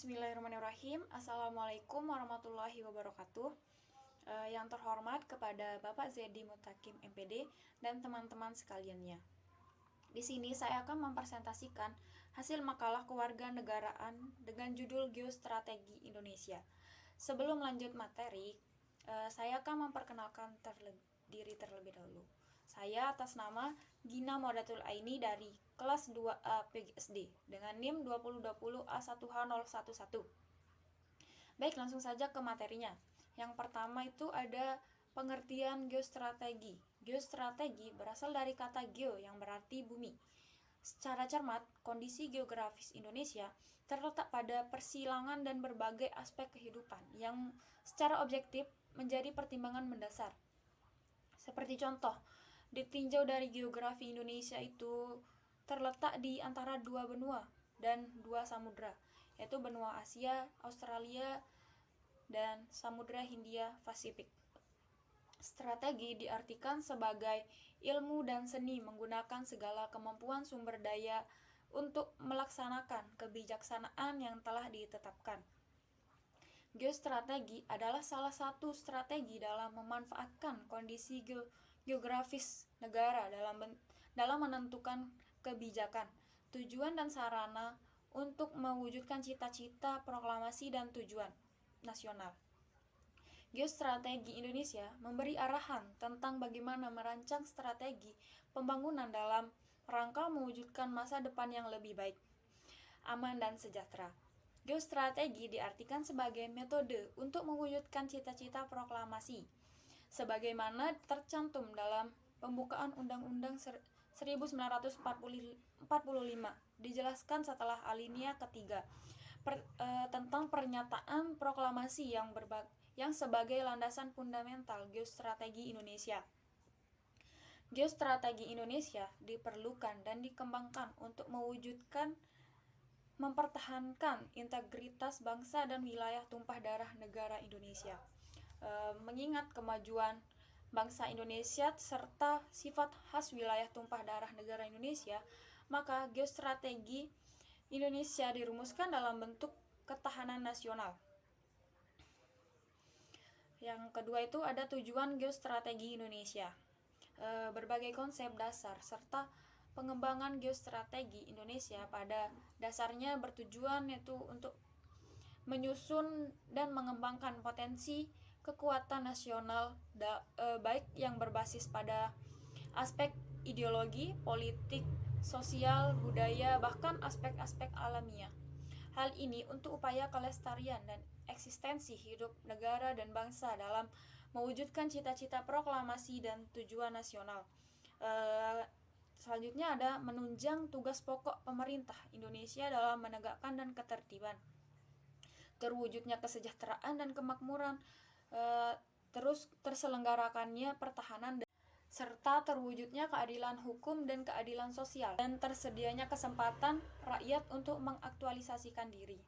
Bismillahirrahmanirrahim. Assalamualaikum warahmatullahi wabarakatuh. Yang terhormat kepada Bapak Zedi Mutakim MPD dan teman-teman sekaliannya. Di sini saya akan mempresentasikan hasil makalah kewarganegaraan dengan judul Geostrategi Indonesia. Sebelum lanjut materi, saya akan memperkenalkan diri terlebih dahulu. Saya atas nama Gina Modatul Aini dari kelas 2A PGSD dengan NIM 2020A1H011. Baik, langsung saja ke materinya. Yang pertama itu ada pengertian geostrategi. Geostrategi berasal dari kata geo yang berarti bumi. Secara cermat, kondisi geografis Indonesia terletak pada persilangan dan berbagai aspek kehidupan yang secara objektif menjadi pertimbangan mendasar. Seperti contoh, ditinjau dari geografi Indonesia itu terletak di antara dua benua dan dua samudra, yaitu benua Asia, Australia, dan Samudra Hindia Pasifik. Strategi diartikan sebagai ilmu dan seni menggunakan segala kemampuan sumber daya untuk melaksanakan kebijaksanaan yang telah ditetapkan. Geostrategi adalah salah satu strategi dalam memanfaatkan kondisi geografis negara dalam menentukan kebijakan, tujuan dan sarana untuk mewujudkan cita-cita, proklamasi dan tujuan nasional. Geostrategi Indonesia memberi arahan tentang bagaimana merancang strategi pembangunan dalam rangka mewujudkan masa depan yang lebih baik, aman dan sejahtera. Geostrategi diartikan sebagai metode untuk mewujudkan cita-cita proklamasi, sebagaimana tercantum dalam pembukaan Undang-Undang 1945, dijelaskan setelah alinea ketiga tentang pernyataan proklamasi yang sebagai landasan fundamental geostrategi Indonesia. Geostrategi Indonesia diperlukan dan dikembangkan untuk mempertahankan integritas bangsa dan wilayah tumpah darah negara Indonesia. Mengingat kemajuan bangsa Indonesia serta sifat khas wilayah tumpah darah negara Indonesia, maka geostrategi Indonesia dirumuskan dalam bentuk ketahanan nasional. Yang kedua itu ada tujuan geostrategi Indonesia. Berbagai konsep dasar serta pengembangan geostrategi Indonesia pada dasarnya bertujuan yaitu untuk menyusun dan mengembangkan potensi kekuatan nasional baik yang berbasis pada aspek ideologi, politik, sosial, budaya, bahkan aspek-aspek alamiah. Hal ini untuk upaya kelestarian dan eksistensi hidup negara dan bangsa dalam mewujudkan cita-cita proklamasi dan tujuan nasional. Selanjutnya ada menunjang tugas pokok pemerintah Indonesia dalam menegakkan dan ketertiban, terwujudnya kesejahteraan dan kemakmuran, terus terselenggarakannya pertahanan serta terwujudnya keadilan hukum dan keadilan sosial, dan tersedianya kesempatan rakyat untuk mengaktualisasikan diri.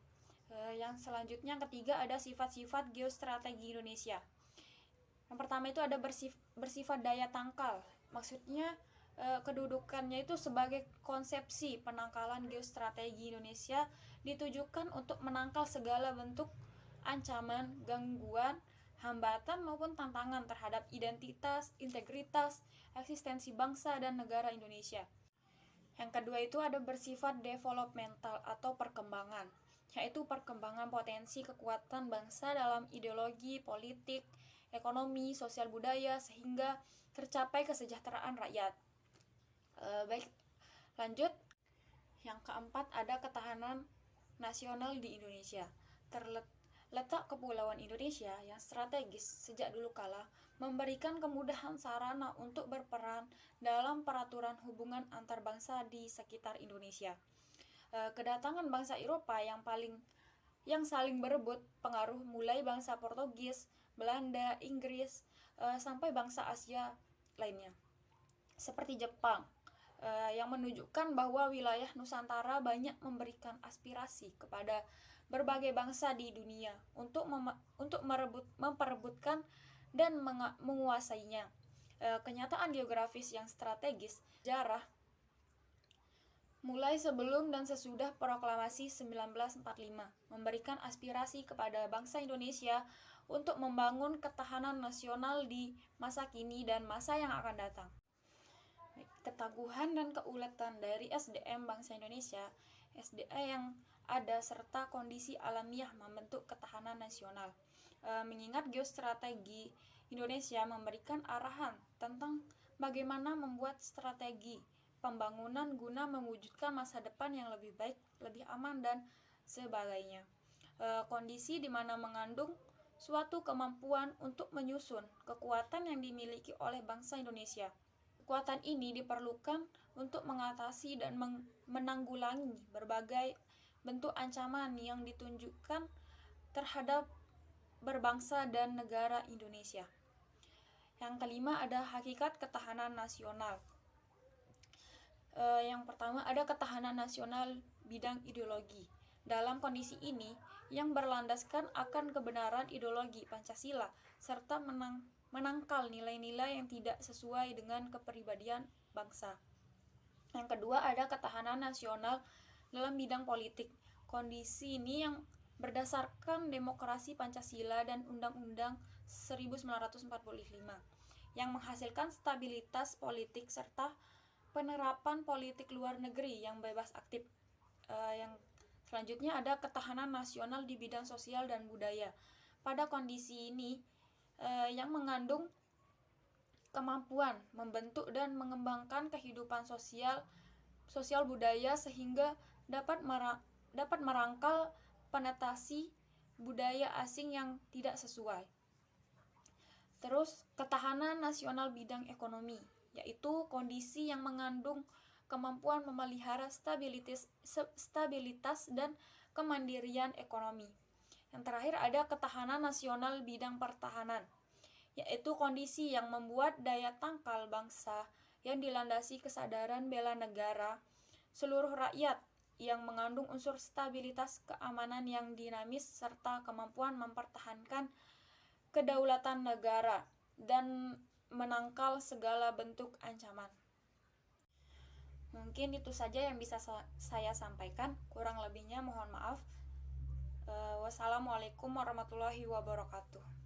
Yang selanjutnya yang ketiga ada sifat-sifat geostrategi Indonesia. Yang pertama itu ada bersifat daya tangkal. Maksudnya kedudukannya itu sebagai konsepsi penangkalan geostrategi Indonesia ditujukan untuk menangkal segala bentuk ancaman, gangguan, hambatan maupun tantangan terhadap identitas, integritas, eksistensi bangsa dan negara Indonesia. Yang kedua itu ada bersifat developmental atau perkembangan, yaitu perkembangan potensi kekuatan bangsa dalam ideologi, politik, ekonomi, sosial budaya sehingga tercapai kesejahteraan rakyat. Baik, lanjut. Yang keempat ada ketahanan nasional di Indonesia. Letak Kepulauan Indonesia yang strategis sejak dulu kala memberikan kemudahan sarana untuk berperan dalam peraturan hubungan antar bangsa di sekitar Indonesia. Kedatangan bangsa Eropa yang saling berebut pengaruh mulai bangsa Portugis, Belanda, Inggris, sampai bangsa Asia lainnya seperti Jepang, yang menunjukkan bahwa wilayah Nusantara banyak memberikan aspirasi kepada berbagai bangsa di dunia untuk memperebutkan dan menguasainya. Kenyataan geografis yang strategis, sejarah mulai sebelum dan sesudah Proklamasi 1945, memberikan aspirasi kepada bangsa Indonesia untuk membangun ketahanan nasional di masa kini dan masa yang akan datang. Ketangguhan dan keuletan dari SDM bangsa Indonesia, SDA yang ada serta kondisi alamiah membentuk ketahanan nasional. Mengingat geostrategi Indonesia memberikan arahan tentang bagaimana membuat strategi pembangunan guna mewujudkan masa depan yang lebih baik, lebih aman, dan sebagainya. Kondisi di mana mengandung suatu kemampuan untuk menyusun kekuatan yang dimiliki oleh bangsa Indonesia. Kekuatan ini diperlukan untuk mengatasi dan menanggulangi berbagai bentuk ancaman yang ditunjukkan terhadap berbangsa dan negara Indonesia. Yang kelima ada hakikat ketahanan nasional. Yang pertama ada ketahanan nasional bidang ideologi. Dalam kondisi ini, yang berlandaskan akan kebenaran ideologi Pancasila, serta menangkal nilai-nilai yang tidak sesuai dengan kepribadian bangsa. Yang kedua ada ketahanan nasional dalam bidang politik. Kondisi ini yang berdasarkan demokrasi Pancasila dan Undang-Undang 1945 yang menghasilkan stabilitas politik serta penerapan politik luar negeri yang bebas aktif. Yang selanjutnya ada ketahanan nasional di bidang sosial dan budaya. Pada kondisi ini yang mengandung kemampuan membentuk dan mengembangkan kehidupan sosial budaya sehingga dapat merangkal penetasi budaya asing yang tidak sesuai. Terus ketahanan nasional bidang ekonomi, yaitu kondisi yang mengandung kemampuan memelihara stabilitas dan kemandirian ekonomi. Yang terakhir ada ketahanan nasional bidang pertahanan, yaitu kondisi yang membuat daya tangkal bangsa yang dilandasi kesadaran bela negara seluruh rakyat yang mengandung unsur stabilitas keamanan yang dinamis serta kemampuan mempertahankan kedaulatan negara dan menangkal segala bentuk ancaman. Mungkin itu saja yang bisa saya sampaikan, kurang lebihnya mohon maaf. Wassalamualaikum warahmatullahi wabarakatuh.